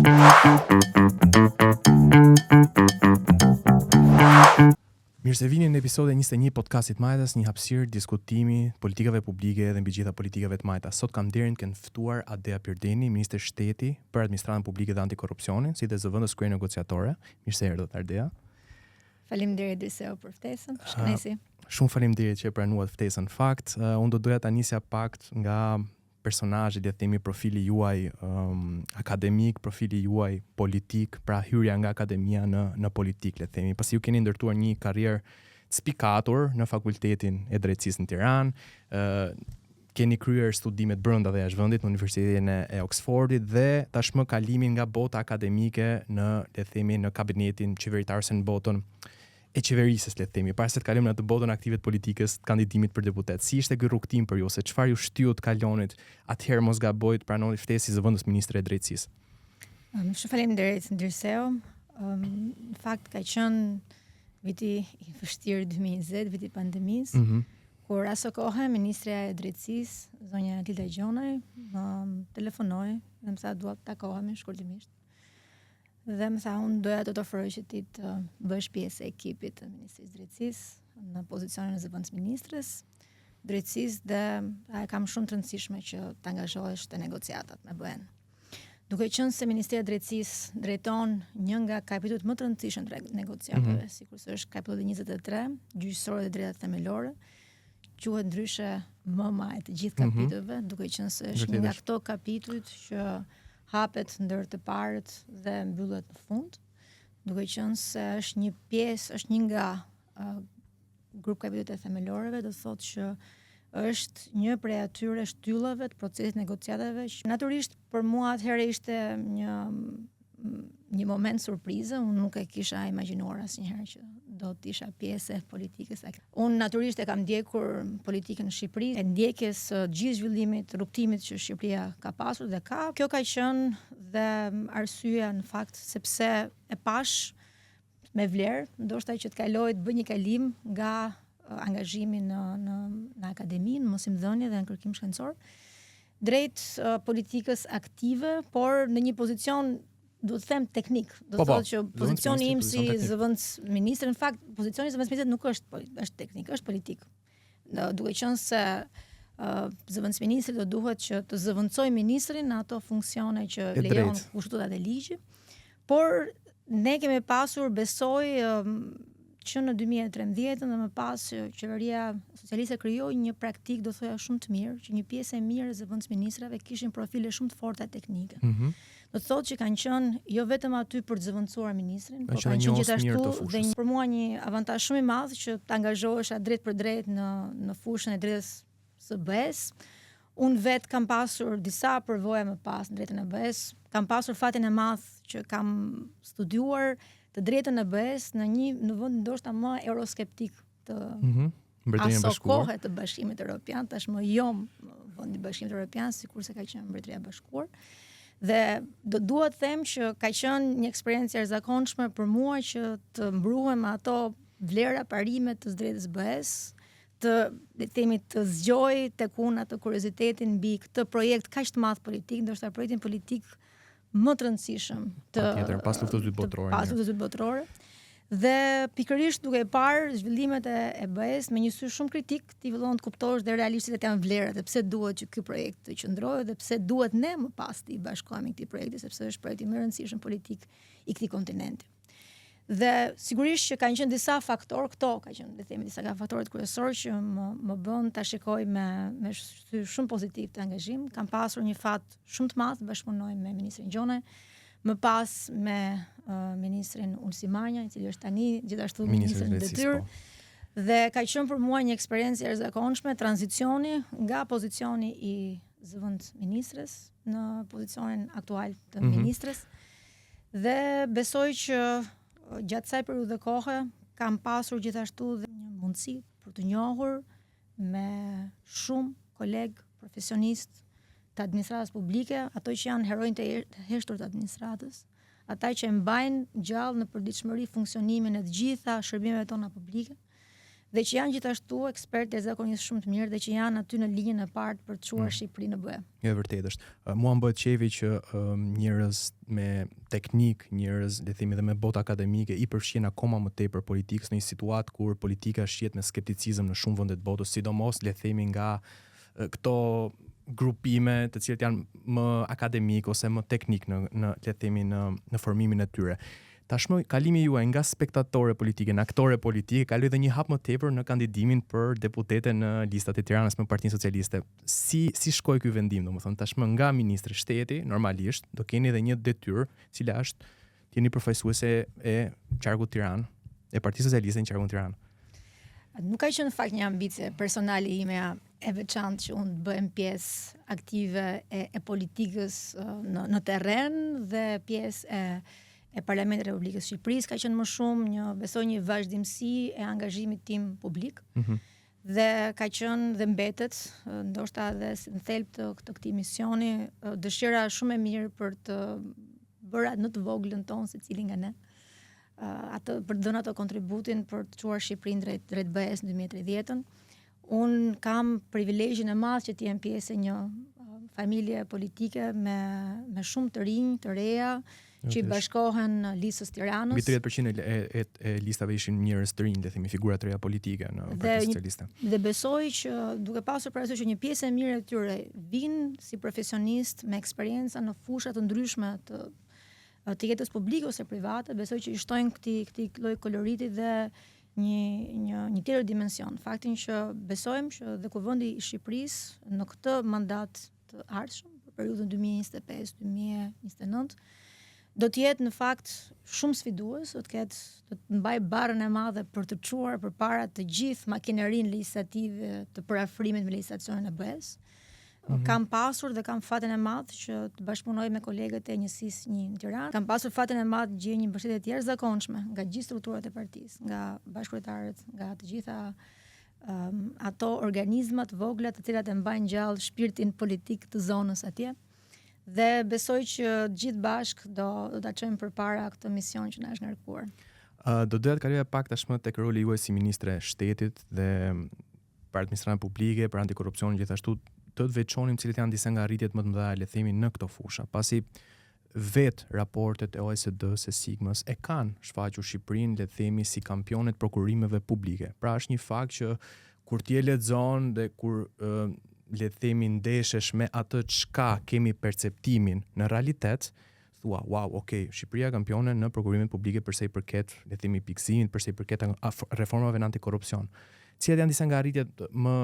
Mirë se vini në episodin 21 podcastit Majtas, një hapësirë diskutimi politikave publike dhe mbi gjitha politikave të Majtas. Sot kam nderin të ftuar Adea Pyrdeni, Ministër Shteti për Administratën Publike dhe Antikorrupsionin, si dhe zëvendës krye negociatore. Mirë se erdhët, Adea. Faleminderit Driseo për ftesën. Shkënaqësi. Shumë faleminderit që pranuat ftesën. Fakt, unë do doja ta nisja pak nga personazhi, le të themi, profili juaj akademik, profili juaj politik, pra hyrja nga akademia në politik, le të themi. Pasi ju keni ndërtuar një karrierë të spikatur në Fakultetin e Drejtësisë në Tiranë, keni kryer studimet brenda dhe jashtë vendit në Universitetin e Oxfordit dhe tashmë kalimin nga bota akademike në, le të themi, në kabinetin qeveritar ose në botën e qeverisës, le të themi, para se të kalojmë në të botën aktive të politikës, të kandidimit për deputet. Si ishte ky rrugtim për ju, se çfarë ju shtyu të kalonit atëherë mos gaboj të pranoni ftesë si zëvendës ministre e drejtësisë? Shumë faleminderit Driseo. Në fakt ka qenë viti i vështirë 2020, viti i pandemisë, kur aso kohë ministrja e drejtësisë, zonja Tilda Gjonaj, më telefonoi dhe më tha dua të takohemi shkurtimisht. Dhe më tha, unë doja të ofroj që ti të bësh pjesë e ekipit të Ministrisë Drejtësisë në pozicionin e zëvendës ministres drejtësisë dhe kam shumë të rëndësishme që të angazhohesh te negociatat me BE-n. Duke qenë se Ministria e Drejtësisë drejton një nga kapitujt më të rëndësishëm të negociatave, sikurse është kapitulli 23, gjyqësore dhe drejtat themelore, quhet ndryshe mëma e të gjithë kapitujve, duke qenë se është një nga këto kapitujt që hapet ndër të parët dhe mbyllet në fund, duke qenë se është një pjesë, është një nga grup kapitujt e themeloreve, do thotë që është një prej atyre shtyllave të procesit negociatave. Natyrisht për mua atëherë ishte një moment surprize, unë nuk e kisha imagjinuar asnjëherë që do të isha pjesë e politikës. Unë natyrisht e kam ndjekur politikën në Shqipëri, e ndjekjes gjithë zhvillimit, rrugtimit që Shqipëria ka pasur dhe ka. Kjo ka qenë dhe arsyeja në fakt sepse e pash me vlerë, ndoshta që të kaloj të bëj një kalim nga angazhimi në akademi, në mosimdhënie dhe në kërkim shkencor, drejt politikës aktive, por në një pozicion do të them teknik. Do të thotë që pozicioni im si zëvendës ministre, në fakt, pozicioni i zëvendës ministrit nuk është teknik, është politik. Duke qenë se zëvendës ministri do duhet që të zëvendësoj ministrin në ato funksione që lejon kushtetuta dhe ligji, por ne kemi pasur, besoj, që në 2013 dhe më pas qeveria socialiste krijoi një praktik, do thoya, shumë të mirë, që një pjesë e mirë e zëvendës ministrave kishin profile shumë të forta teknike. Do të thotë që kanë qenë jo vetëm aty për të zëvendësuar ministrin, por kanë qenë gjithashtu dhe për mua një avantazh shumë i madh që të angazhohesh drejt për drejt në fushën e drejtës së BE-s. Unë vetë kam pasur disa përvoja më pas në drejtën e BE-s, kam pasur fatin e madh që kam studiuar të drejtën e BE-s në vend ndoshta më euroskeptik të aso kohë të Bashkimit Evropian, tashmë jo vendi i Bashkimit Evropian, sikurse ka qenë Mbretëria e Bashkuar. Dhe duhet të them që ka qenë një eksperiencë jashtëzakonshme për mua që të mbruhem ato vlera parime të drejtës BE-s, të zgjoj tek unë atë kuriozitetin mbi këtë projekt kaq të madh politik, ndoshta projektin politik më të rëndësishëm pas luftës së dytë botërore. Dhe pikërisht duke parë zhvillimet e BE-s me një sy shumë kritik, ti fillon të kuptosh dhe realisht se janë vlerat dhe pse duhet që ky projekt të qëndrojë dhe pse duhet ne më pas të i bashkohemi këtij projekti, sepse është projekti më i rëndësishëm politik i këtij kontinenti. Dhe sigurisht që kanë qenë disa faktorë, këto ka qenë, le të themi, disa nga faktorët kryesorë që më bën ta shikoj me sy shumë pozitiv të angazhim. Kam pasur një fat shumë të madh të bashkëpunoj me ministrin Gjonaj, më pas me ministrin Ulsi Manja, i cili është tani gjithashtu ministri i detyrë. Dhe ka qenë për mua një eksperiencë jashtëzakonshme tranzicioni nga pozicioni i zëvendës ministres në pozicionin aktual të ministres. Dhe besoj që gjatë kësaj periudhe kohe kam pasur gjithashtu dhe një mundësi për të njohur me shumë kolegë profesionistë të administratës publike, ato që janë heronjtë e heshtur të administratës, ata që mbajnë gjallë në përditshmëri funksionimin e të gjitha shërbimeve tona publike, dhe që janë gjithashtu ekspertë zakonisht shumë të mirë dhe që janë aty në linjën e parë për të çuar Shqipërinë në BE. Ja, vërtet është. Mua më bëhet qefi që njerëz me teknik, njerëz le të themi dhe me botë akademike i përfshin akoma më tepër politikës në një situatë kur politika shihet me skepticizëm në shumë vende të botës, sidomos le të themi nga këto grupime të cilët janë më akademik ose më teknik në le të themi në formimin e tyre. Tashmë kalimi juaj nga spektatore politike në aktore politike kaloi edhe një hap më tepër në kandidimin për deputete në listat e Tiranës me Partinë Socialiste. Si shkoi ky vendim, domethënë tashmë nga ministri shteti, normalisht do keni edhe një detyrë, cila është të jeni përfaqësuese e qarkut Tiranë, e Partisë Socialiste në qarkun Tiranë. Nuk ka qenë në fakt një ambicie personale ime e veçantë që unë të bëhem pjesë aktive e politikës në terren dhe pjesë e Parlamentit Republikës Shqipërisë, ka qenë më shumë besoj një vazhdimsi e angazhimit tim publik. Dhe ka qenë dhe mbetet, ndoshta edhe në thelb të këtij misioni, dëshira shumë e mirë për të bërë atë në të voglën tonë secili nga ne. Për të dhënë ato kontributin për të çuar Shqipërinë drejt BE-s në 2030. Unë kam privilegjin e madh që të jem pjesë e një familje politike me shumë të rinj, të reja, që i bashkohen në listës Tiranës. Mbi 30% e listave ishin njerëz të rinj, le të themi figura të reja politike në Partinë Socialiste. Dhe besoj që duke pasur parasysh që një pjesë e mirë e tyre vinë si profesionistë me eksperjenca në fusha të ndryshme të jetës publike ose private, besoj që i shtojnë këtij lloj koloriti dhe një tjetër dimension. Faktin që besojmë që dhe Kuvendi i Shqipërisë në këtë mandat të ardhshëm, për periudhën 2025-2029, do të jetë në fakt shumë sfidues, do të mbaj barrën e madhe për të çuar përpara të gjithë makinerinë legislative të parafrimit me legjislacionin e BE-s. Kam pasur dhe kam fatin e madh që të bashkëpunoj me kolegët e njësisë një në Tiranë. Kam pasur fatin e madh gjej një mbështetje të jashtëzakonshme nga gjithë strukturat e partisë, nga bashkëkryetarët, nga të gjitha ato organizmat vogla të cilat e mbajnë gjallë shpirtin politik të zonës atje. Dhe besoj që gjithë bashkë do ta çojmë përpara këtë mision që na është ngarkuar. Do doja të kaloja pak tashmë tek roli juaj si ministre e shtetit dhe për administratën publike, për antikorrupsion, gjithashtu të veçonim cilët janë disa nga arritjet më të mëdha le të themi në këto fusha, pasi vet raportet e OECD-s e Sigmës e kanë shfaqur Shqipërinë le të themi si kampionet prokurimeve publike. Pra është një fakt që kur ti e lexon dhe kur le të themi ndeshesh me atë çka kemi perceptimin në realitet, thua, wow, okay, Shqipëria kampione në prokurimet publike përsa i përket, le të themi pikëzimit, përsa i përket reformave në antikorrupsion. Cilat janë disa nga arritjet më,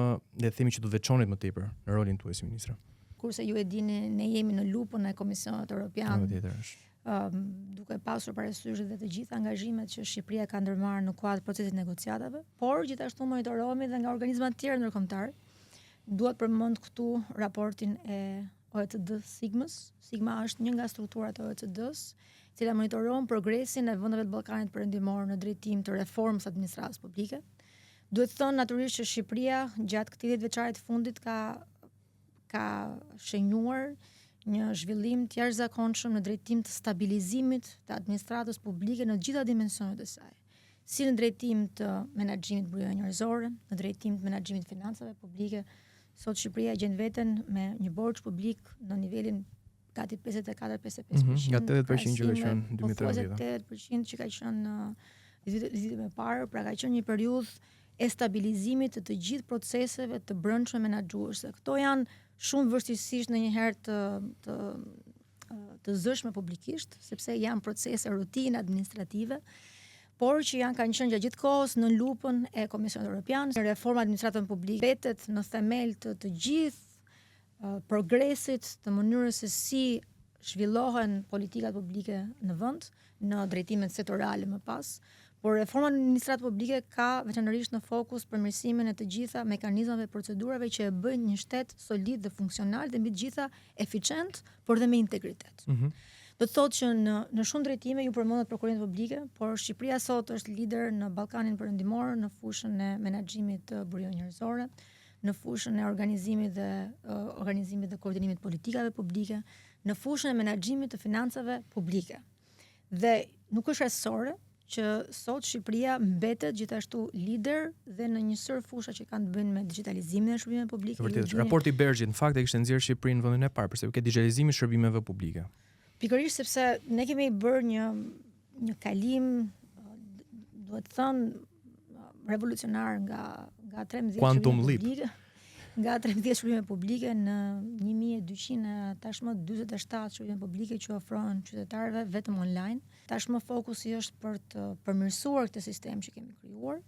le të themi që do të veçonit më tepër në rolin tuaj si ministre? Kurse ju e dini, ne jemi në lupën e Komisionit Evropian. Duke pasur parasysh dhe të gjitha angazhimet që Shqipëria ka ndërmarrë në kuadër procesit negociatave, por gjithashtu monitorohemi dhe nga organizma të tjerë ndërkombëtar. Duhet përmend këtu raportin e OECD Sigmës. Sigma është një nga strukturat e OECD-s, e cila monitoron progresin e vendeve të Ballkanit Perëndimor në drejtim të reformës administratës publike. Duhet thënë natyrisht që Shqipëria gjatë këtij 10 vjeçarit fundit ka shenjuar një zhvillim të jashtëzakonshëm në drejtim të stabilizimit të administratës publike në gjitha dimensionet e saj, si në drejtim të menaxhimit burimeve njerëzore, në drejtim të menaxhimit të financave publike. Sot Shqipëria gjen veten me një borxh publik në nivelin gati 54-55%. Nga 80% që ka qenë 2013. 80% që ka qenë në vitin e parë, pra ka qenë një periudhë e stabilizimit të gjithë proceseve të brendshme menaxhuese. Këto janë shumë vështirësisht ndonjëherë të zëshme publikisht, sepse janë procese rutinë administrative, por që kanë qenë gjatë gjithë kohës në lupën e Komisionit Evropian. Reforma administratën publike betet në themel të gjithë progresit të mënyrës se si zhvillohen politikat publike në vend, në drejtimet setorale më pas, por reforma në administratë publike ka veçanërisht në fokus përmirësimin e të gjitha mekanizmave dhe procedurave që e bëjnë një shtet solid dhe funksional dhe mbi të gjitha eficient, por dhe me integritet. Do të thotë që në shumë drejtime ju përmendet prokurimet publike, por Shqipëria sot është lider në Ballkanin Perëndimor në fushën e menaxhimit të burimeve njerëzore, në fushën e organizimit dhe koordinimit politikave publike, në fushën e menaxhimit të financave publike. Dhe nuk është rastësore që sot Shqipëria mbetet gjithashtu lider dhe në një sër fusha që kanë të bëjnë me digitalizimin e shërbimeve publike. Vërtet, raporti Bergjit në fakt e kishte nxjerrë Shqipërinë në vendin e parë për digitalizimin e shërbimeve publike. Pikërisht sepse ne kemi bërë një kalim, duhet të thënë, revolucionar nga 13 Quantum leap. Nga 13 shërbime publike në 1200 tashmë 47 shërbime publike që ofrohen qytetarëve vetëm online. Tashmë fokusi është për të përmirësuar këtë sistem që kemi krijuar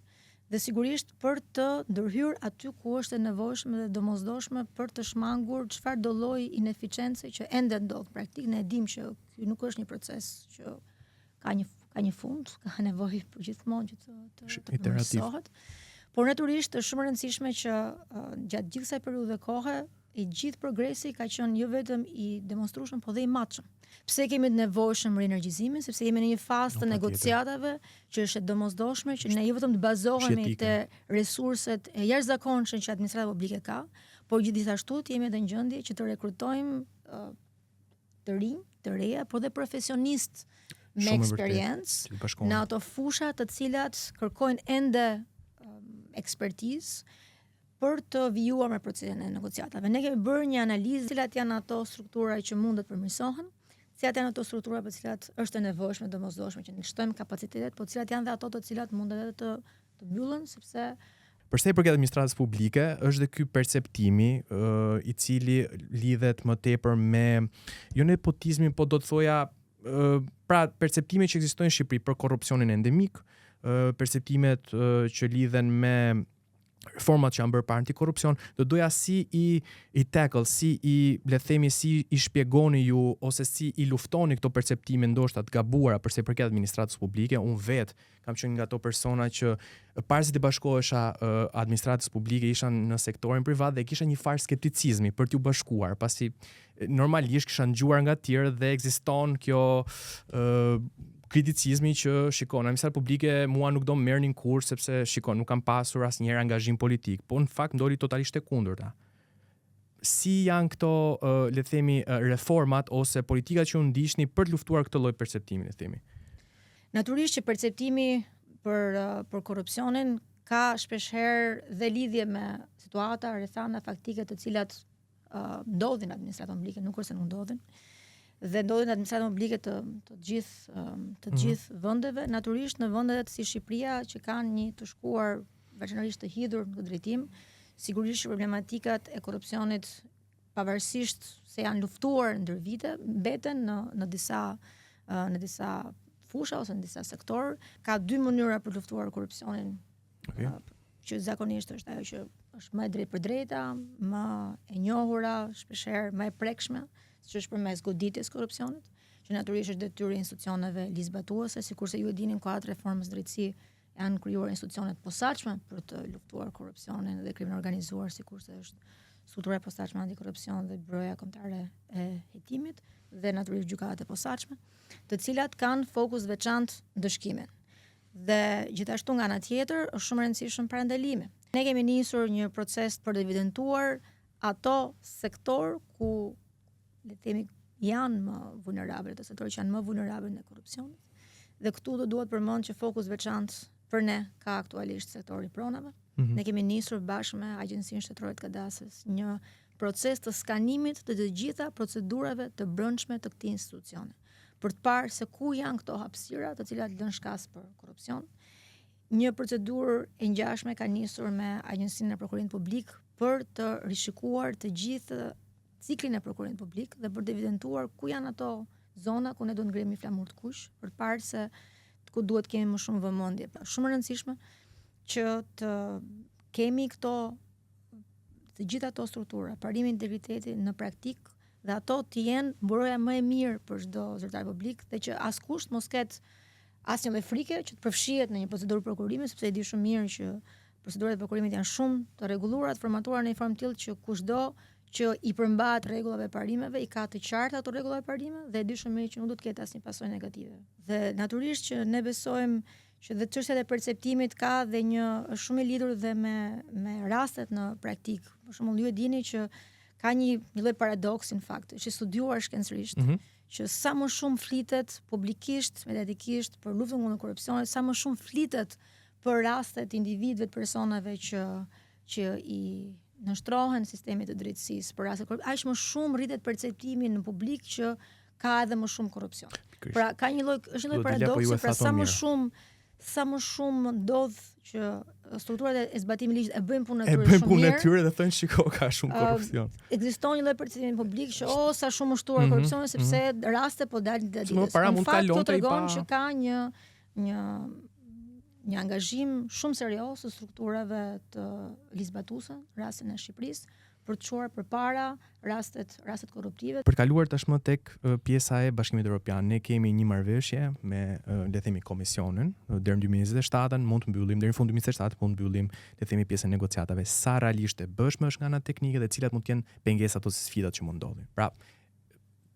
dhe sigurisht për të ndërhyrë aty ku është e nevojshme dhe domosdoshme për të shmangur çfarëdo lloj ineficiencë që ende ndodh praktik. Ne e dimë që ky nuk është një proces që ka një fund, ka nevojë për gjithmonë që të përmirësohet. Por natyrisht është shumë e rëndësishme që gjatë gjithë kësaj periudhe kohe i gjithë progresi ka qenë jo vetëm i demonstrueshëm, por dhe i matshëm. Pse kemi të nevojshëm rienergjizimin, sepse jemi në një fazë të negociatave që është e domosdoshme që ne jo vetëm të bazohemi te resurset e jashtëzakonshme që administrata publike ka, por gjithashtu të jemi edhe në gjendje që të rekrutojmë të rinj, të reja, por dhe profesionistë me eksperiencë në ato fusha të cilat kërkojnë ende ekspertizë për të vijuar me procesin e negociatave. Ne kemi bërë një analizë cilat janë ato struktura që mund të përmirësohen, cilat janë ato struktura për cilat është e nevojshme, domosdoshme që ne shtojmë kapacitetet, por cilat janë dhe ato të cilat mund edhe të mbyllen, sepse për sa i përket administratës publike, është dhe ky perceptimi i cili lidhet më tepër me jo nepotizmin, po do të thoja pra perceptime që ekzistojnë në Shqipëri për korrupsionin endemik, perceptimet që lidhen me reformat që janë bërë për antikorrupsion, do doja si i tackle, si le të themi si i shpjegoni ju ose si i luftoni këto perceptime ndoshta të gabuara për sa i përket administratës publike. Unë vet kam qenë nga ato persona që para se të bashkohesha administratës publike isha në sektorin privat dhe kisha një farë skepticizmi për t'u bashkuar, pasi normalisht kisha ndjuar nga të tjerë dhe ekziston kjo kriticizmi që shikon, administratat publike mua nuk do më merrnin kurrë sepse shikon, nuk kam pasur asnjëherë angazhim politik, po në fakt ndori totalisht e kundërta. Si janë këto, le të themi, reformat ose politikat që u ndiqni për të luftuar këtë lloj perceptimi, le të themi? Natyrisht që perceptimi për korrupsionin ka shpeshherë dhe lidhje me situata, rrethana faktike të cilat ndodhin në administratën publike, nuk është se nuk ndodhin. Dhe ndodhin në administratën publike të gjithë vendeve, natyrisht në vendet si Shqipëria që kanë një të shkuar veçanërisht të hidhur në drejtim, sigurisht që problematikat e korrupsionit pavarësisht se janë luftuar ndër vite, mbeten në disa fusha ose në disa sektor. Ka dy mënyra për luftuar korrupsionin, që zakonisht është ajo që është më e drejtë për drejta, më e njohura, shpeshherë më e prekshme, që është përmes goditjes korrupsionit, që natyrisht është detyrë e institucioneve ligjzbatuese, sikurse ju e dini në kuadër reformës drejtësi janë krijuar institucionet posaçme për të luftuar korrupsionin dhe krimin organizuar, sikurse është struktura e posaçme antikorrupsion dhe Byroja Kombëtare e Hetimit dhe natyrisht gjykatat e posaçme, të cilat kanë fokus veçantë ndëshkimin. Dhe gjithashtu nga ana tjetër është shumë e rëndësishme parandalimi. Ne kemi nisur një proces për të evidentuar ato sektor ku le të themi janë më vulnerabël, të sektorë që janë më vulnerabël në korrupsionit. Dhe këtu do duhet përmend që fokus veçantë për ne ka aktualisht sektori pronave. Ne kemi nisur bashkë me Agjencinë Shtetërore të Kadastrit një proces të skanimit të gjitha procedurave të brendshme të këtij institucioni, për të parë se ku janë këto hapësira të cilat lënë shkas për korrupsion. Një procedurë e ngjashme ka nisur me Agjencinë e Prokurimit Publik për të rishikuar të gjithë ciklin e prokurimit publik dhe për të evidentuar ku janë ato zona ku ne do të ngremi flamur të kuq, për të parë se ku duhet kemi më shumë vëmendje. Pra, shumë e rëndësishme që të kemi të gjitha ato struktura, parimi i integritetit në praktik dhe ato të jenë buroja më e mirë për çdo zyrtar publik dhe që askush mos ketë asnjë lloj frike që të përfshihet në një procedurë prokurimi, sepse e di shumë mirë që procedurat e prokurimit janë shumë të rregulluara, të formatuara në një formë tillë që kushdo që i përmbahet rregullave parimeve, i ka të qarta ato rregulla e parimeve dhe e di shumë mirë që nuk do të ketë asnjë pasojë negative. Dhe natyrisht që ne besojmë që dhe çështja e perceptimit ka dhe është shumë e lidhur dhe me rastet në praktik. Për shembull, ju e dini që ka një lloj paradoksi në fakt, që studiuar shkencërisht, që sa më shumë flitet publikisht, mediatikisht për luftën kundër korrupsionit, sa më shumë flitet për rastet individëve, personave që i nështrohen sistemit të drejtësisë për raste korrupsioni, aq më shumë rritet perceptimi në publik që ka edhe më shumë korrupsion. Pra ka është një lloj paradoksi, pra sa më shumë ndodh që strukturat e zbatimit ligjit e bëjnë punën e tyre shumë mirë. E bëjnë punën e tyre dhe thonë shiko ka shumë korrupsion. Ekziston një lloj perceptimi publik që sa shumë ushtuar korrupsioni sepse raste po dalin ditës. Në fakt këto tregon që ka një angazhim shumë serioz të strukturave të ligjzbatuese, rastin e Shqipërisë, për të çuar përpara rastet korruptive. Për kaluar tashmë tek pjesa e Bashkimit Evropian, ne kemi një marrëveshje me le të themi komisionin deri në 2027, mund të mbyllim deri në fund 2027, mund të mbyllim le të themi pjesën e negociatave. Sa realisht e bëshme është nga ana teknike dhe cilat mund të jenë pengesat ose sfidat që mund ndodhin. Pra,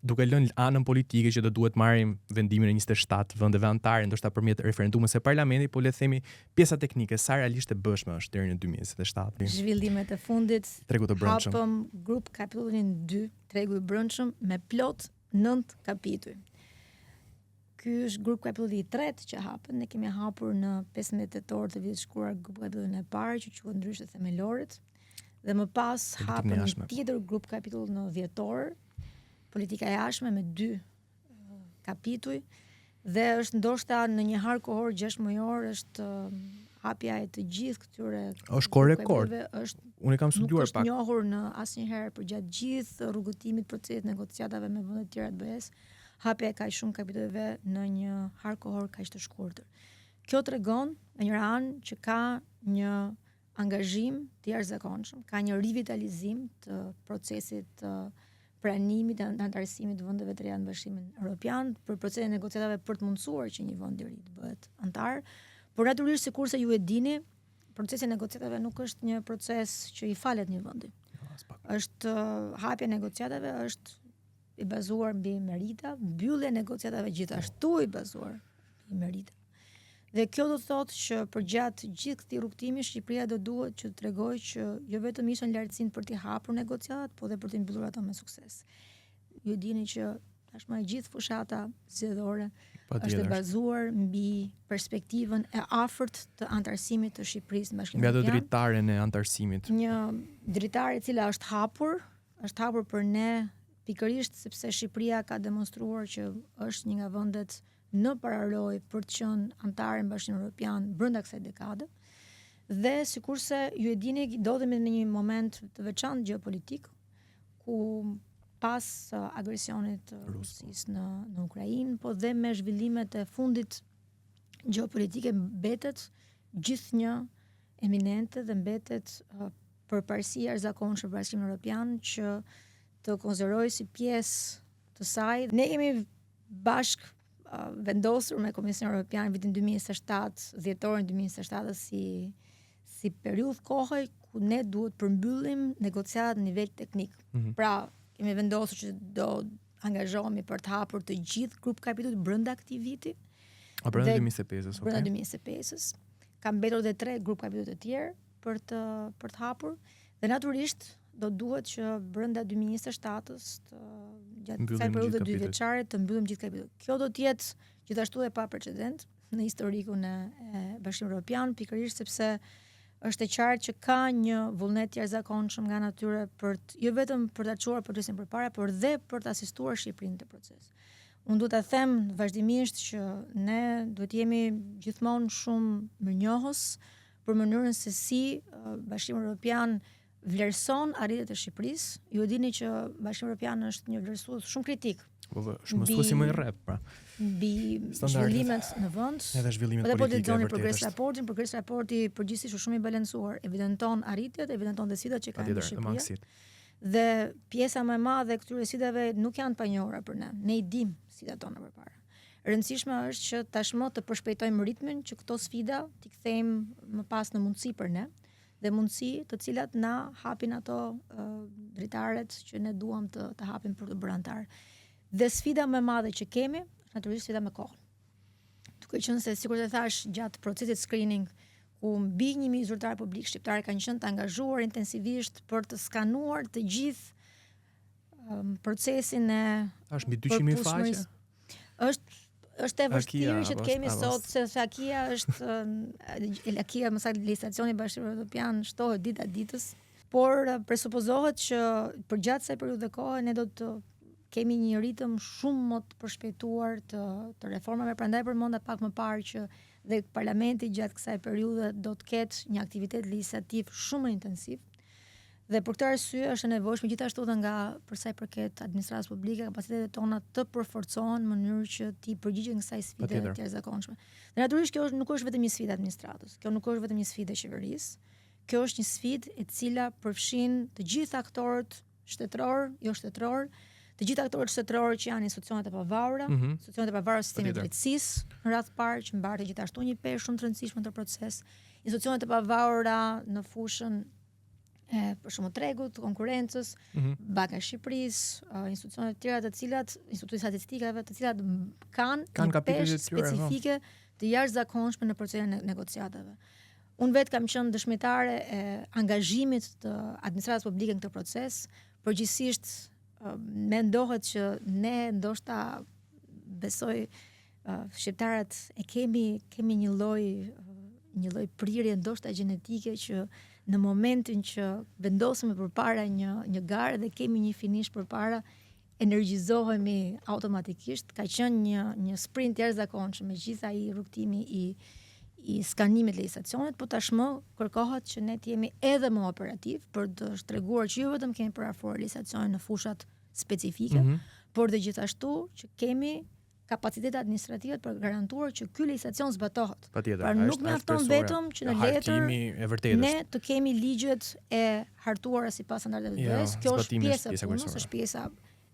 duke lënë anën politike që do duhet marrim vendimin e 27 vendeve anëtare, ndoshta përmjet referendumit së parlamentit, po le të themi pjesa teknike sa realisht e bëshme është deri në 2027. Zhvillimet e fundit. Tregu të brendshëm. Hapëm grup kapitullin 2, tregu i brendshëm me plot 9 kapituj. Ky është grup kapitulli i 3 që hapën. Ne kemi hapur në 15 tetor të vitit shkruar grup kapitullin e parë që quhet ndryshe themelorët dhe më pas hapën një tjetër grup kapitull në dhjetor, politika e jashtme me 2 kapituj dhe është ndoshta në një harë kohor 6 mujor është hapja e të gjithë këtyre. Është kohë rekord. Unë kam studiuar pak. Nuk është njohur në asnjëherë për gjatë gjithë rrugëtimit procesit negociatave me vendet tjera të BE-s, hapja e kaq shumë kapitujve në një harë kohor kaq të shkurtër. Kjo tregon në një anë që ka një angazhim të jashtëzakonshëm, ka një rivitalizim të procesit pranimit dhe antarësimit të vendeve të reja në Bashkimin Evropian për procesin e negociatave për të mundësuar që një vend i ri të bëhet antar. Por natyrisht sikurse ju e dini, procesi i negociatave nuk është një proces që i falet një vendi. Është hapja e negociatave është i bazuar mbi merita, mbyllja e negociatave gjithashtu i bazuar mbi merita. Dhe kjo do të thotë që përgjatë gjithë këtij rrugtimi Shqipëria do duhet që të tregojë që jo vetëm ishte në lartësinë për të hapur negociatat, por edhe për të mbyllur ato me sukses. Ju dini që tashmë gjithë fushata zgjedhore është e bazuar mbi perspektivën e afërt të antarësimit të Shqipërisë në Bashkimin Evropian. Mbi atë dritaren e antarësimit. Një dritare e cila është hapur për ne pikërisht sepse Shqipëria ka demonstruar që është një nga vendet në paraloj për të qenë antare në Bashkimin Evropian brenda kësaj dekade. Dhe sikurse ju e dini, ndodhemi në një moment të veçantë gjeopolitik ku pas agresionit Rusisë në Ukrainë, po dhe me zhvillimet e fundit gjeopolitike mbetet gjithnjë eminente dhe mbetet përparësia e jashtëzakonshme për Bashkimin Evropian që të konsiderojë si pjesë të saj. Ne kemi bashk vendosur me Komisionin Evropian vitin 2027, dhjetorin 2027 si periudhë kohë ku ne duhet përmbyllim negociatat në nivel teknik. Pra, kemi vendosur që do angazhohemi për të hapur të gjithë grup kapitujt brenda këtij viti. Brenda 2025-s, okay. Brenda 2025-s. Ka mbetur edhe 3 grup kapituj të tjerë për të hapur dhe natyrisht do duhet që brenda 2027-s gjatë kësaj periudhe 2 vjeçare të mbyllim gjithë kapitujt. Kjo do të jetë gjithashtu e pa precedent në historikun e Bashkimit Evropian, pikërisht sepse është e qartë që ka një vullnet të jashtëzakonshëm nga natyra jo vetëm për ta çuar procesin përpara, por dhe për të asistuar Shqipërinë në proces. Unë duhet ta them vazhdimisht që ne duhet jemi gjithmonë shumë mirënjohës për mënyrën se si Bashkimi Evropian vlerëson arritjet e Shqipërisë. Ju e dini që Bashkimi Evropian është një vlerësues shumë kritik. Është mësuesi më i rrep, pra. Mbi zhvillimet në vend. Edhe zhvillimet politike. Progres raporti përgjithsisht është shumë i balancuar, evidenton arritjet, evidenton dhe sfidat që ka Shqipëria. Dhe pjesa më e madhe e këtyre sfidave nuk janë të panjohura për ne. Ne i dimë sfidat tona përpara. Rëndësishme është që tashmë të përshpejtojmë ritmin që këto sfida t'i kthejmë më pas në mundësi për ne. Dhe mundësi të cilat na hapin ato dritaret që ne duam të hapim për të bërë antar. Dhe sfida më e madhe që kemi, natyrisht sfida me kohën. Duke qenë se sikur të thash gjatë procesit screening ku mbi 1000 zyrtarë publik shqiptarë kanë qenë të angazhuar intensivisht për të skanuar të gjithë procesin e është mbi 200.000 faqe. Është e vështirë që të kemi sot, se Akia është Akia, më saktë legislacioni i Bashkimit Evropian shtohet dita ditës, por presupozohet që përgjatë kësaj periudhe kohe ne do të kemi një ritëm shumë më të përshpejtuar të reformave, prandaj përmenda pak më parë që dhe parlamenti gjatë kësaj periudhe do të ketë një aktivitet legjislativ shumë intensiv. Dhe për këtë arsye është e nevojshme gjithashtu edhe nga për sa i përket administratës publike, kapacitetet tona të përforcohen në mënyrë që ti përgjigjen kësaj sfide të jashtëzakonshme. Dhe natyrisht kjo nuk është vetëm një sfidë administratës, kjo nuk është vetëm një sfidë e qeverisë, kjo është një sfidë e cila përfshin të gjithë aktorët shtetëror, jo shtetëror, të gjithë aktorët shtetëror që janë institucionet e pavarura, institucionet e pavarura të sistemit të drejtësisë, në radh parë që mbartë gjithashtu një peshë shumë të rëndësishme të proces, institucionet e pavarura në fushën për shumë tregut, konkurrencës, Banka e Shqipërisë, institucionet të tjera të cilat, institutet statistikave të cilat kanë kapitujt specifike të jashtëzakonshme në procesin e negociatave. Unë vetë kam qenë dëshmitare e angazhimit të administratës publike në këtë proces, përgjithsisht mendohet që ne ndoshta besoj shqiptarët e kemi një lloj prirje ndoshta gjenetike që në momentin që vendosemi përpara një garë dhe kemi një finish përpara, energjizohemi automatikisht. Ka qenë një sprint jashtëzakonshëm me gjithë ai rrugtimi i skanimit legjislacionit, po tashmë kërkohet që ne të jemi edhe më operativ për të shtreguar që jo vetëm kemi parafuar legjislacionin në fushat specifike, por dhe gjithashtu që kemi kapacitete administrative për garantuar që ky legjislacion zbatohet. Pra nuk mjafton vetëm që në letër ne të kemi ligjet e hartuara sipas standardeve të BE-s, kjo është pjesa e punës, është pjesa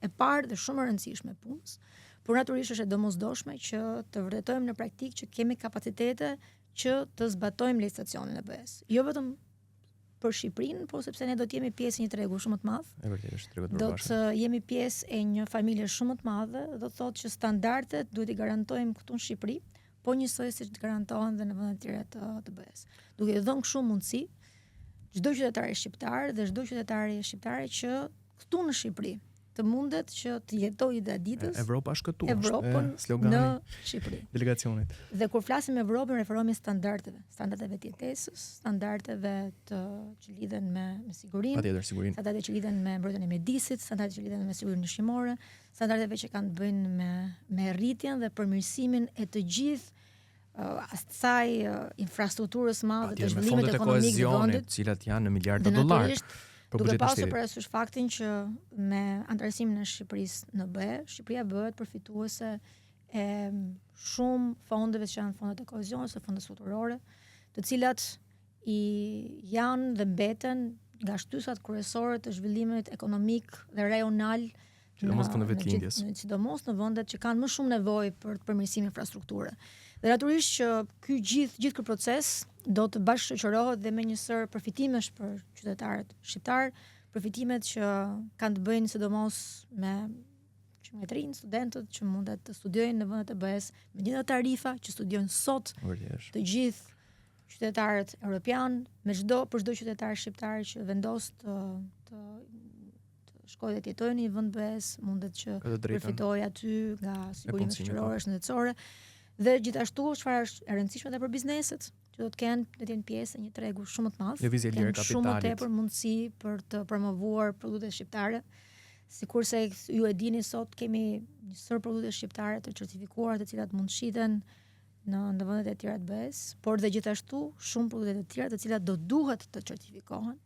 e parë dhe shumë e rëndësishme e punës, por natyrisht është e domosdoshme që të vërtetojmë në praktikë që kemi kapacitete që të zbatojmë legjislacionin e BE-s. Jo vetëm për Shqipërinë, por sepse ne do të jemi pjesë e një tregu shumë të madh. E vërtetë është tregu të do të jemi pjesë e një familje shumë të madhe, do të thotë që standardet duhet i garantojmë këtu në Shqipëri, po njësoj siç garantohen dhe në vendet e tjera të BE-s. Duke i dhënë kështu mundësi çdo qytetari shqiptar dhe çdo qytetare shqiptare që këtu në Shqipëri të mundet që të jetojë ditës. Evropa është këtu, Evropën slogani në Shqipëri. Delegacionit. Dhe kur flasim Evropën, referohemi standardeve të jetesës, standardeve që lidhen me sigurinë, patjetër sigurinë, standardet që lidhen me mbrojtjen e mjedisit, standardet që lidhen me sigurinë ushqimore, standardeve që kanë të bëjnë me rritjen dhe përmirësimin e të gjithë asaj infrastrukturës madhe të zhvillimit ekonomik të vendit, të cilat janë në miliardë dollar. Duke pasur parasysh faktin që me antarësimin e Shqipërisë në BE, Shqipëria bëhet përfituese e shumë fondeve që janë fondet e kohezionit ose fondet strukturore, të cilat janë dhe mbeten nga shtysat kryesore të zhvillimit ekonomik dhe rajonal, sidomos në vendet që kanë më shumë nevojë për të përmirësimin e infrastrukturës. Dhe natyrisht që ky gjithë ky proces do të bashkëshoqërohet dhe me një sër përfitimesh për qytetarët shqiptar, përfitimet që kanë të bëjnë sidomos me qytetarët, studentët që mundet të studiojnë në vendet e BE-s me një tarifa që studiojnë sot të gjithë qytetarët evropian, për çdo qytetar shqiptar që vendos të shkojë dhe të jetojë në një vend BE-s, mundet që përfitojë aty nga sigurinë shoqërore, shëndetësore. Dhe gjithashtu çfarë është e rëndësishme edhe për bizneset, që do të kenë pjesë e një tregu shumë të madh, kanë shumë më tepër mundësi për të promovuar produktet shqiptare. Sikurse ju e dini, sot kemi një sër produkte shqiptare të certifikuara, të cilat mund shiten në vendet e tjera të BE-s, por dhe gjithashtu shumë produkte të tjera të cilat do duhet të certifikohen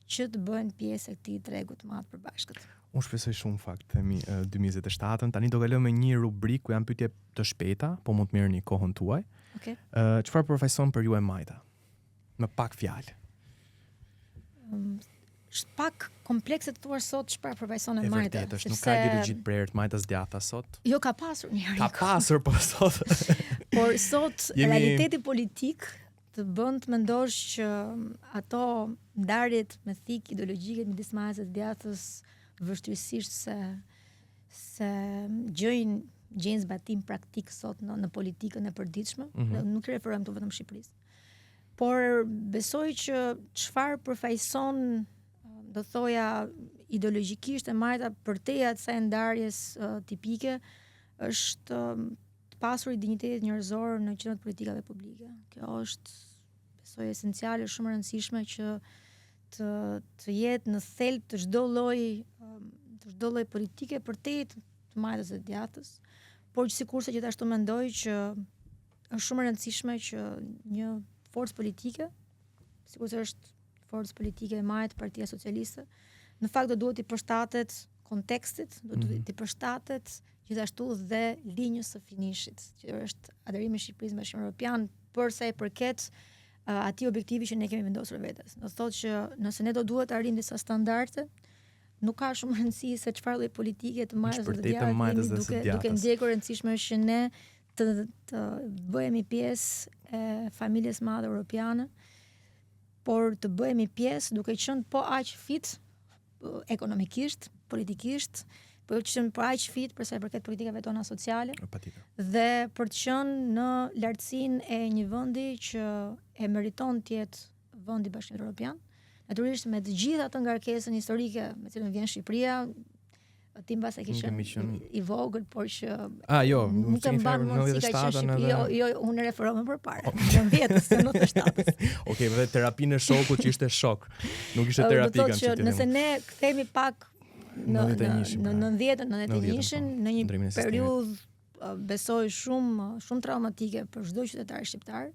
që të bëhen pjesë e këtij tregu të madh përbashkët. Unë shpresoj shumë fakt themi 2027. Tani do kalojmë me një rubrikë ku janë pyetje të shpejta, po mund të merrni kohën tuaj. Okej. Çfarë përfaqëson për ju e Majta? Me pak fjalë. Është pak komplekse të thuar sot çfarë përfaqëson e Majta. Vërtet është, nuk ka ideologji të prerë të Majtas djatha sot. Jo, ka pasur një herë. Ka pasur, po sot. Por sot realiteti politik të bën të mendosh që ato ndarjet me thik ideologjike midis Majtas së djathës vështirësisht se gjejnë zbatim praktik sot në politikën e përditshme, nuk referohem të vetëm Shqipërisë. Por besoj që çfarë përfaqëson, do thoja, ideologjikisht e marrëta për te atësaj ndarjes tipike është të pasur i dinjitetit njerëzor në qendër të politikave publike. Kjo është besoj esenciale, shumë e rëndësishme që të jetë në thelb të çdo lloj politike për te të marrëtës së djathtës, por sikurse gjithashtu mendoj që është shumë e rëndësishme që një forcë politike, sikurse është forcë politike e marrët Partia Socialiste, në fakt do duhet i përshtatet kontekstit, do duhet i përshtatet gjithashtu dhe linjës së finishit, që është aderimi i Shqipërisë me Bashkimin Evropian, për sa i përket atij objektivi që ne kemi vendosur vetes. Do thotë që nëse ne do duhet të arrijmë disa standarde, nuk ka shumë rëndësi se çfarë lloj politike të marrës së djathtës, duke ndjekur rëndësishme që ne të bëhemi pjesë e familjes së madhe europiane, por të bëhemi pjesë duke qenë po aq fit ekonomikisht, politikisht, po që qenë po aq fit për sa i përket politikave tona sociale, dhe për të qenë në lartësinë e një vendi që e meriton të jetë vendi i Bashkimit Evropian. Natyrisht me të gjitha atë ngarkesën historike me cilën vjen Shqipëria, ti mbas e ke qenë i vogël, por që nuk e mban mend si ka qenë Shqipëria, jo unë referoj më përpara, në 90-s, në 97-s. Okej, dhe terapinë e shokut që ishte shok, nuk ishte terapi kanë qenë. Nëse ne kthehemi pak në 90-91-shin, në një periudhë besoj shumë traumatike për çdo qytetar shqiptar,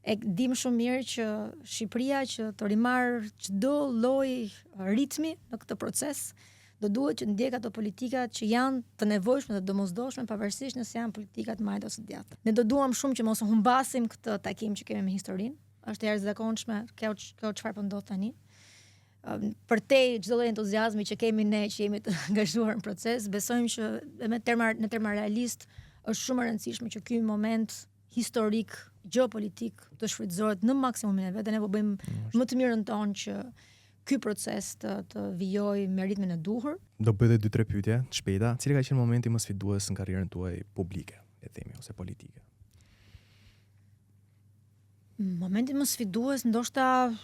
e dim shumë mirë që Shqipëria që të rimarr çdo lloj ritmi në këtë proces, do duhet që ndjek ato politikat që janë të nevojshme dhe domosdoshme, pavarësisht nëse janë politikat marrë ose djathtë. Ne do duam shumë që mos u humbasim këtë takim që kemi me historinë. Është e jashtëzakonshme kjo çfarë po ndodh tani. Për te çdo lloj entuziazmi që kemi ne që jemi të angazhuar në proces, besojmë që në terma realist është shumë e rëndësishme që ky moment historik, gjeopolitik të shfrytëzohet në maksimumin e vet, dhe ne po bëjmë më të mirën tonë që ky proces të vijojë me ritmin e duhur. Do bëj edhe 2-3 pyetje të shpejta. Cili ka qenë momenti më sfidues në karrierën tuaj publike, le të themi, ose politike? Momenti më sfidues ndoshta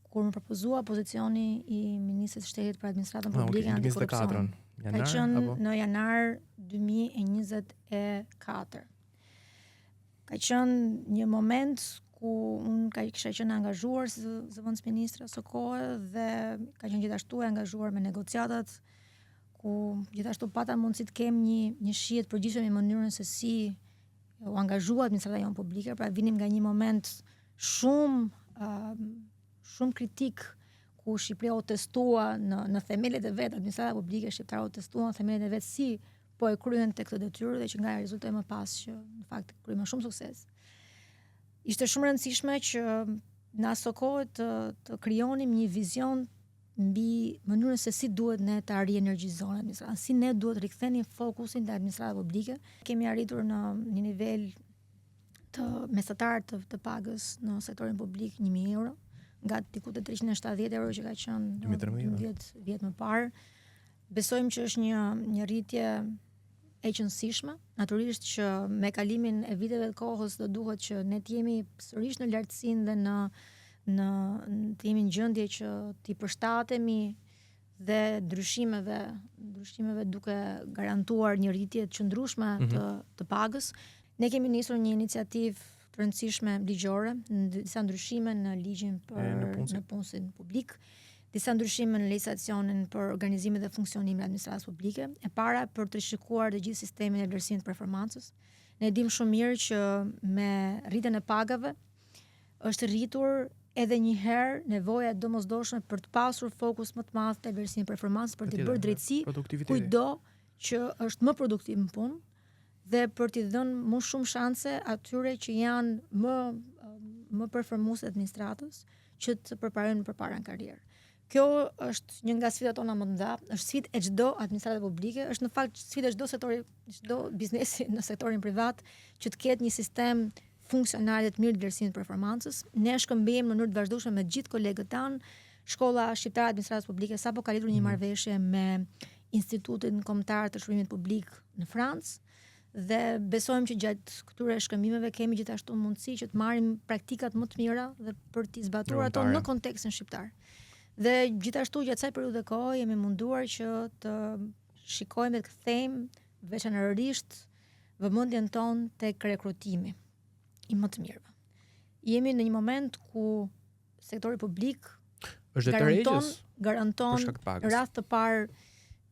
kur më propozua pozicioni i ministrit të shtetit për administratën publike antikorrupsion. Ka qenë në janar 2024. Ka qenë një moment ku unë kisha qenë angazhuar si zëvendës ministre së kohë dhe ka qenë gjithashtu e angazhuar me negociatat, ku gjithashtu pata mundësi të kem një shije të përgjithshme në mënyrën se si u angazhua administrata jonë publike, pra vinim nga një moment shumë kritik, ku Shqipëria u testua në themelet e vet, administrata publike shqiptare u testua në themelet e vet si po e kryen tek këtë detyrë, dhe që nga rezultoi më pas që në fakt kryen me shumë sukses. Ishte shumë rëndësishme që në ato kohë të krijonim një vizion mbi mënyrën se si duhet ne të rienergjizohen administrata, si ne duhet rikthenim fokusin te administrata publike. Kemi arritur në një nivel të mesatar të pagës në sektorin publik 1.000 euro, nga diku te 370 euro që ka qenë 12 vjet më parë. Besojmë që është një rritje e qëndrueshme. Natyrisht që me kalimin e viteve të kohës do duhet që ne të jemi sërish në lartësinë dhe të jemi në gjendje që t'i përshtatemi dhe ndryshimeve duke garantuar një rritje të qëndrueshme të pagës. Ne kemi nisur një iniciativë të rëndësishme ligjore, disa ndryshime në ligjin në punësin publik, disa ndryshime në legjislacionin për organizimin dhe funksionimin e administratës publike, e para për të rishikuar të gjithë sistemin e vlerësimit të performancës. Ne dim shumë mirë që me rritjen e pagave është rritur edhe një herë nevoja e domosdoshme për të pasur fokus më të madh te vlerësimi i performancës, për të bërë drejtësi kujdo që është më produktiv në punë dhe për t'i dhënë më shumë shanse atyre që janë më performues administratës që të përparojnë përpara në karrierë. Kjo është një nga sfidat tona më të mëdha, është sfidë e çdo administrate publike, është në fakt sfidë e çdo biznesi në sektorin privat që të ketë një sistem funksional dhe të mirë të vlerësimit të performancës. Ne shkëmbejmë në mënyrë të vazhdueshme me gjithë kolegët tanë. Shkolla Shqiptare e Administratës Publike sapo ka lidhur një marrëveshje me Institutin Kombëtar të Shërbimit Publik në Francë, dhe besojmë që gjatë këtyre shkëmbimeve kemi gjithashtu mundësi që të marrim praktikat më të mira dhe për t'i zbatuar ato në kontekstin shqiptar. Dhe gjithashtu gjatë kësaj periudhe kohë jemi munduar që të shikojmë dhe të kthejmë veçanërisht vëmendjen tonë tek rekrutimi i më të mirëve. Jemi në një moment ku sektori publik garanton rreth të parë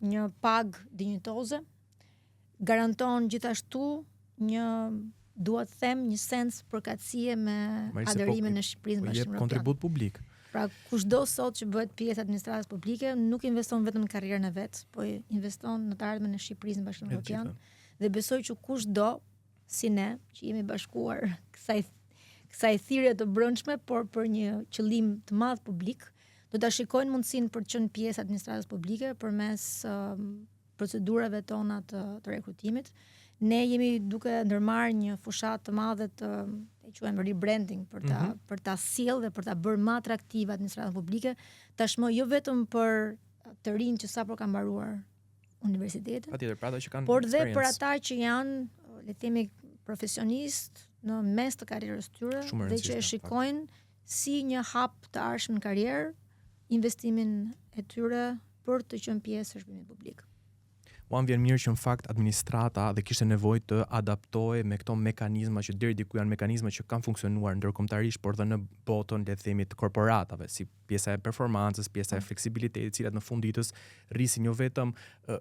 një pagë dinjitoze, garanton gjithashtu duhet të them një sens përkatësie me adherimin në Shqipëri në Bashkimin Evropian. Kontribut publik. Pra kushdo sot që bëhet pjesë administratës publike nuk investon vetëm në karrierën e vet, po investon në të ardhmen e Shqipërisë në Bashkimin Evropian. Dhe besoj që kushdo si ne që jemi bashkuar kësaj thirrje të brendshme, por për një qëllim të madh publik, do ta shikojnë mundësinë për të qenë pjesë administratës publike përmes procedurave tona të rekrutimit. Ne jemi duke ndërmarrë një fushat të madhe të quajmë rebranding për ta sjellë dhe për ta bërë më atraktive administratën publike, tashmë jo vetëm për të rinj që sapo kanë mbaruar universitetin, patjetër, për ata që kanë por dhe për ata që janë, le të themi, profesionistë në mes të karrierës tyre dhe që e shikojnë si një hap të ardhshëm në karrierë investimin e tyre për të qenë pjesë e shërbimit publik. Mua më vjen mirë që në fakt administrata dhe kishte nevojë të adaptohej me këto mekanizma që deri diku janë mekanizma që kanë funksionuar ndërkombëtarisht, por dhe në botën, le të themi, të korporatave, si pjesa e performancës, pjesa e fleksibilitetit, cilat në fund ditës rrisin jo vetëm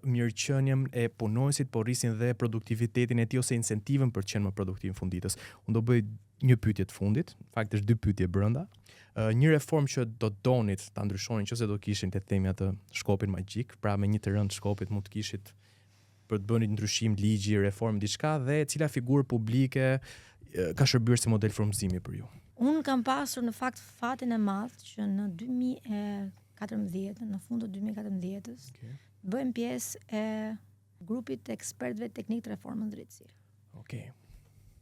mirëqenien e punonësit, por rrisin dhe produktivitetin e tij ose incentivën për të qenë më produktiv në fund ditës. Unë do bëj një pyetje të fundit, në fakt është dy pyetje brenda. Një reformë që do donit ta ndryshonin nëse do kishin të themi atë shkopin magjik, pra me një të rënd shkopit mund të kishit për të bërë një ndryshim ligji, reformë, diçka, dhe cila figurë publike ka shërbyer si model frymëzimi për ju? Unë kam pasur në fakt fatin e madh që në 2014, në fund të 2014-s, bëjmë pjesë e grupit të ekspertëve teknik të reformës drejtësie. Okej.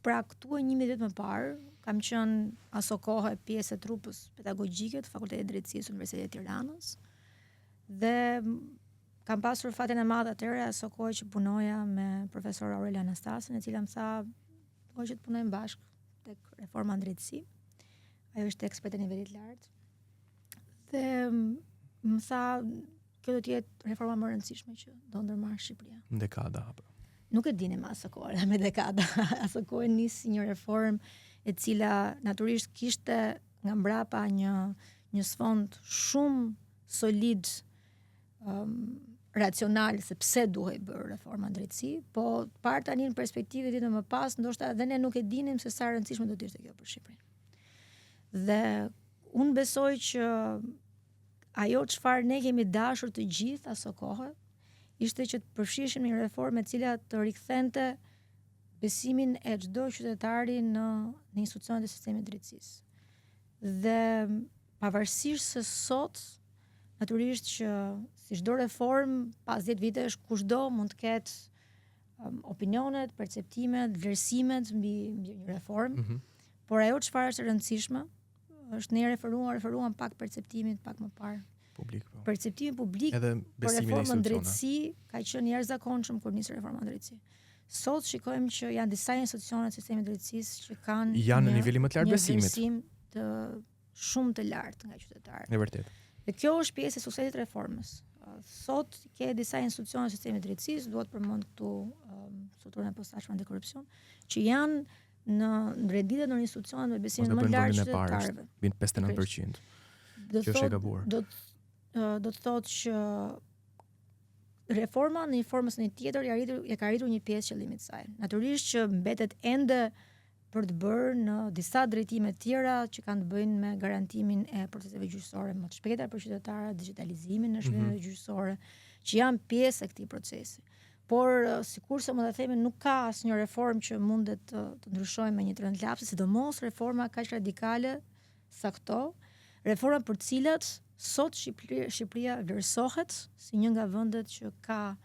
Pra këtu 11 vjet më parë kam qenë aso kohë pjesë e trupës pedagogjike të Fakultetit Drejtësisë Universitetit të Tiranës dhe kam pasur fatin e madh atëherë aso kohë që punoja me profesor Aurel Anastasin, e cila më tha, "Do që të punojmë bashkë tek reforma në drejtësi." Ajo është ekspert e nivelit lartë. Dhe më tha, "Kjo do të jetë reforma më e rëndësishme që do ndërmarrë Shqipëria." Në dekada apo? Nuk e dinim asë kohë, me dekada. Asë kohë nisi një reformë e cila naturisht kishte nga mbrapa një sfond shumë solid, racional, se pse duhej bërë reforma në drejtësi, po parë tani në perspektivë ditë më pas, ndoshta edhe ne nuk e dinim se sa rëndësishme do të ishte kjo për Shqipërinë. Dhe unë besoj që ajo çfarë ne kemi dashur të gjithë asë kohë, ishte që të përfshishim një reformë e cila të rikthente besimin e çdo qytetari në institucionet e sistemit drejtësisë. Dhe pavarësisht se sot, natyrisht që si çdo reformë, pas 10 vitesh kushdo mund të ketë opinionet, perceptimet, vlerësimet mbi një reformë, por ajo çfarë është e rëndësishme, është ne referuam pak perceptimit pak më parë. Publik, po. Perceptimi publik për reformën drejtësi ka qenë jashtëzakonshëm kur nisi reforma drejtësi. Sot shikojmë që janë disa institucione të sistemit drejtësisë që kanë në nivelin më të lartë besimit. Një besim të shumë të lartë nga qytetarët. Në vërtet. Dhe kjo është pjesë e suksesit të reformës. Sot ke disa institucione të sistemit drejtësisë, duhet përmend këtu strukturën e posaçme antikorrupsion, që janë në renditje në institucione me besimin më lartë të qytetarëve. Bin 59%. Kjo është e gabuar. Do të thotë që reforma në një formës në tjetër ja ka arritur një pjesë qëllimit të saj. Natyrisht që mbetet ende për të bërë në disa drejtime të tjera që kanë të bëjnë me garantimin e proceseve gjyqësore më të shpejta për qytetarët, digitalizimin në shërbimeve gjyqësore, që janë pjesë e këtij procesi. Por sikurse më ta themi, nuk ka asnjë reformë që mundet të ndryshojë me një trend lapsi, sidomos reforma kaq radikale sa këto, reforma për të cilat sot Shqipëria vlerësohet si një nga vendet që ka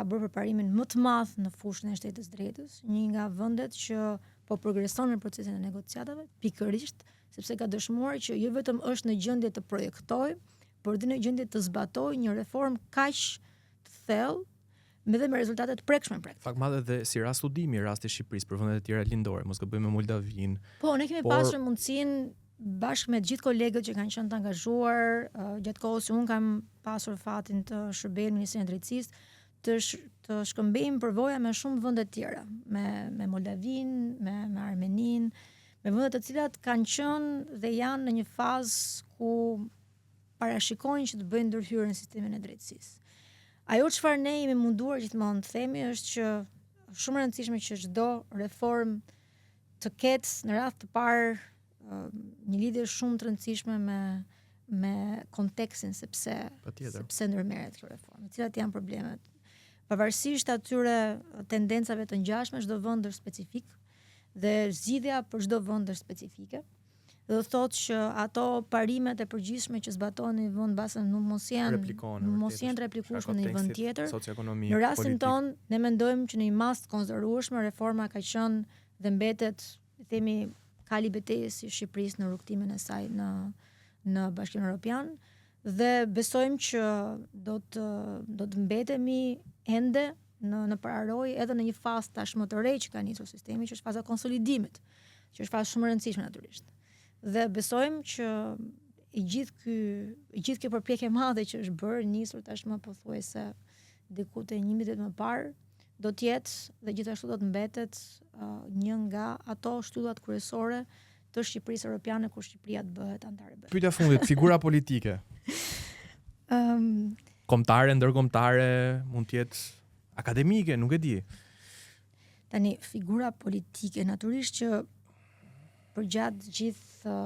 bërë përparimin më të madh në fushën e shtetit drejtës, një nga vendet që po progreson në procesin e negociatave, pikërisht sepse ka dëshmuar që jo vetëm është në gjendje të projektojë, por dhe në gjendje të zbatojë një reformë kaq të thellë dhe me rezultate të prekshme në praktikë. Fakt madhe dhe si rast studimi rasti i Shqipërisë për vendet e tjera lindore, mos gabojmë me Moldavinë. Po, ne kemi pasur mundësinë bashkë me gjithë kolegët që kanë qenë të angazhuar, gjatë kohës që unë kam pasur fatin të shërbej në Ministrinë e Drejtësisë, të shkëmbejmë përvoja me shumë vende të tjera, me Moldavin, me Armenin, me vende të cilat kanë qenë dhe janë në një fazë ku parashikojnë që të bëjnë ndërhyrje në sistemin e drejtësisë. Ajo çfarë ne jemi munduar gjithmonë të themi është që shumë e rëndësishme që çdo reformë të ketë në radhë të parë një lidhje shumë të rëndësishme me kontekstin sepse ndërmerret kjo reformë, cilat janë problemet. Pavarësisht atyre tendencave të ngjashme, çdo vend është specifik dhe zgjidhja për çdo vend është specifike. Do thotë që ato parimet e përgjithshme që zbatohen në një vend basën nuk mos janë të replikueshme në një vend tjetër. Në rastin ton, ne mendojmë që në një mas të konsiderueshme reforma ka qenë dhe mbetet, themi, kali betejës i Shqipërisë në rrugtimin e saj në Bashkimin Evropian dhe besojmë që do të mbetemi ende në pararoj edhe në një fazë tashmë të re që ka nisur sistemi, që është faza konsolidimit, që është fazë shumë e rëndësishme natyrisht. Dhe besojmë që i gjithë kjo përpjekje madhe që është bërë nisur tashmë pothuajse diku te 1 vit më parë, do të jetë dhe gjithashtu do të mbetet një nga ato shtyllat kryesore të Shqipërisë Europiane kur Shqipëria të bëhet antare BE. Pyetja fundit, figura politike. Kombëtare, ndërkombëtare, mund të jetë akademike, nuk e di. Tani figura politike natyrisht që përgjatë gjithë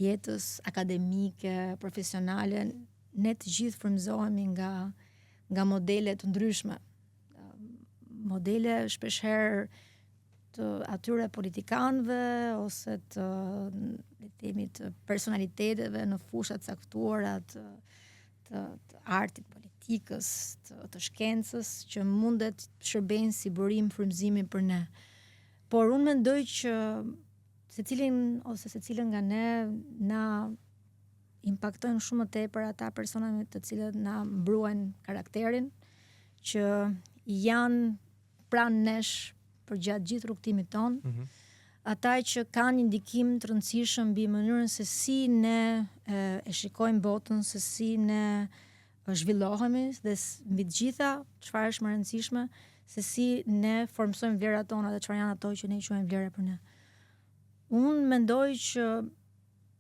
jetës akademike, profesionale, ne të gjithë frymëzohemi nga modele të ndryshme. Modele shpeshherë të atyre politikanëve ose të personaliteteve në fusha të caktuara të artit, politikës, të shkencës që mundet shërbejnë si burim frymëzimi për ne. Por unë mendoj që secilin nga ne na impaktojnë shumë më tepër ata personat të cilët na mbruajnë karakterin, që janë pranë nesh për gjatë gjithë rrugtimit ton, ata që kanë një ndikim të rëndësishëm mbi mënyrën se si ne e shikojmë botën, se si ne zhvillohemi dhe mbi të gjitha çfarë është më e rëndësishme, se si ne formsojmë vlerat tona dhe çfarë janë ato që ne i quajmë vlera për ne. Unë mendoj që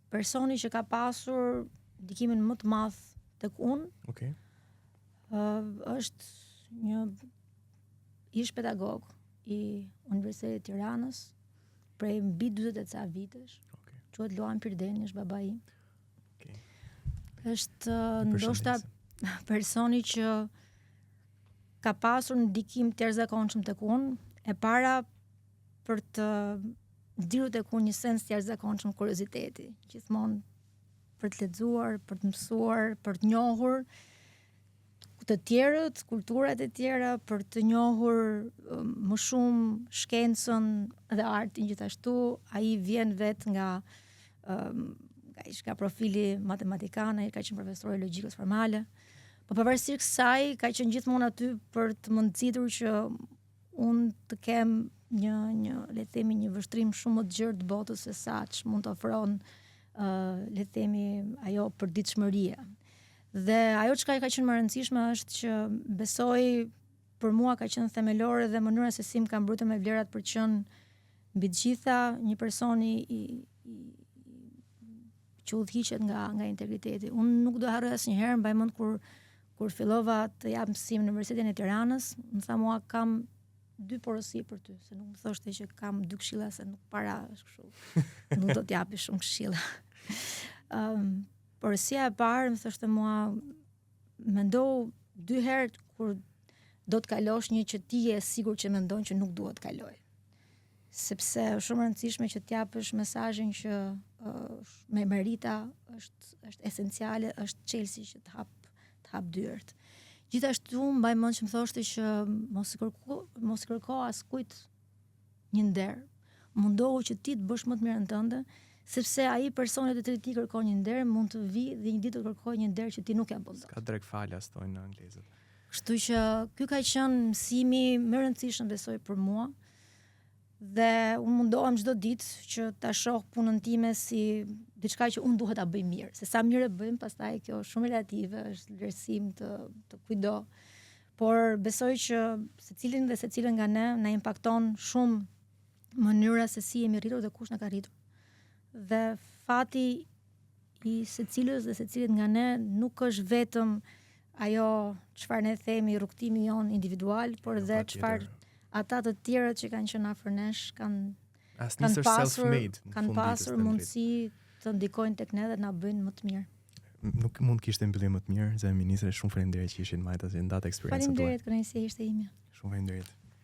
personi që ka pasur ndikimin më të madh tek unë, është një ish pedagog i Universitetit të Tiranës prej mbi 40 e ca vitesh. Quhet Luan Pirdeni, është babai im. Është ndoshta personi që ka pasur një ndikim të jashtëzakonshëm tek unë, e para për të ndiru tek unë një sens të jashtëzakonshëm kurioziteti, gjithmonë për të lexuar, për të mësuar, për të njohur të tjerët, kulturat e tjera, për të njohur më shumë shkencën dhe artin gjithashtu. Ai vjen vet nga profili matematikan, ai ka qenë profesor i logjikës formale. Po pavarësisht kësaj, ka qenë gjithmonë aty për të më nxitur që unë të kem një vështrim shumë më të gjerë të botës se sa mund të ofron ajo përditshmëria. Dhe ajo çka ka qenë më e rëndësishme është që besoj për mua ka qenë themelore dhe mënyra se si më ka mbrojtur me vlerat për të qenë mbi të gjitha një person që udhëhiqet nga integriteti. Unë nuk do harroj asnjëherë, mbaj mend kur fillova të jap mësim në Universitetin e Tiranës, më tha mua kam 2 porosi për ty, se nuk më thoshte që kam 2 këshilla se nuk para është kështu. Nuk do t'japi shumë këshilla. Porosia e parë më thoshte mua, mendo 2 herë kur do të kalosh një që ti je sigurt që mendon që nuk duhet të kaloj. Sepse është shumë e rëndësishme që t'japësh mesazhin që me merita është esenciale, është çelësi që të hap dyert. Gjithashtu mbaj mend që më thoshte që mos kërko askujt një nder. Mundohu që ti të bësh më të mirën tënde, sepse ai personi të cilët ti kërkon një nder mund të vi dhe një ditë të kërkojë një nder që ti nuk e bën dot. Ka drek falas thonë në anglezët. Kështu që ky ka qenë mësimi më i rëndësishëm besoj për mua. Dhe unë mundohem çdo ditë që ta shoh punën time si diçka që unë duhet ta bëj mirë. Se sa mirë e bëjmë, pastaj kjo është shumë relative, është vlerësim të kujdo. Por besoj që secilin dhe secilën nga ne na impakton shumë mënyra se si jemi rritur dhe kush na ka rritur. Dhe fati i secilës dhe secilit nga ne nuk është vetëm ajo çfarë ne themi rrugtimi jon individual, por dhe çfarë ata të tjerët që kanë qenë afër nesh kanë pasur mundësi të ndikojnë tek ne dhe na bëjnë më të mirë. Nuk mund kishte mbyllim më të mirë, zë ministre, shumë faleminderit që ishin majtas në datë eksperiencën tuaj. Faleminderit, kënaqësia ishte ime. Shumë faleminderit.